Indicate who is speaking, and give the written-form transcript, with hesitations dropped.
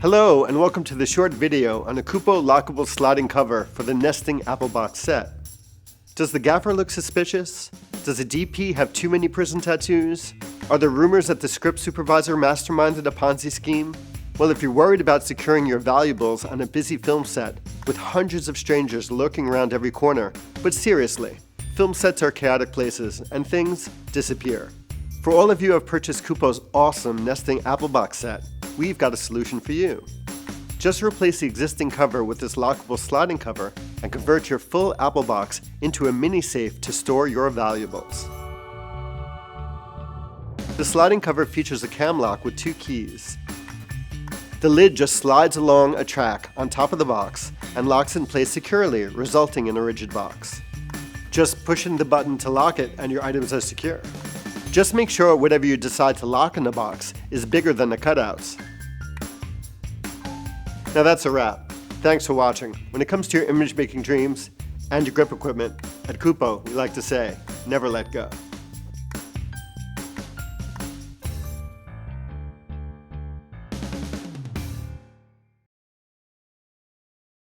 Speaker 1: Hello and welcome to the short video on a Kupo lockable sliding cover for the nesting apple box set. Does the gaffer look suspicious? Does the DP have too many prison tattoos? Are there rumors that the script supervisor masterminded a Ponzi scheme? Well, if you're worried about securing your valuables on a busy film set with hundreds of strangers lurking around every corner, but seriously, film sets are chaotic places and things disappear. For all of you who have purchased Kupo's awesome nesting apple box set, we've got a solution for you. Just replace the existing cover with this lockable sliding cover and convert your full apple box into a mini safe to store your valuables. The sliding cover features a cam lock with 2 keys. The lid just slides along a track on top of the box and locks in place securely, resulting in a rigid box. Just push in the button to lock it and your items are secure. Just make sure whatever you decide to lock in the box is bigger than the cutouts. Now that's a wrap. Thanks for watching. When it comes to your image making dreams and your grip equipment, at Kupo we like to say, never let go.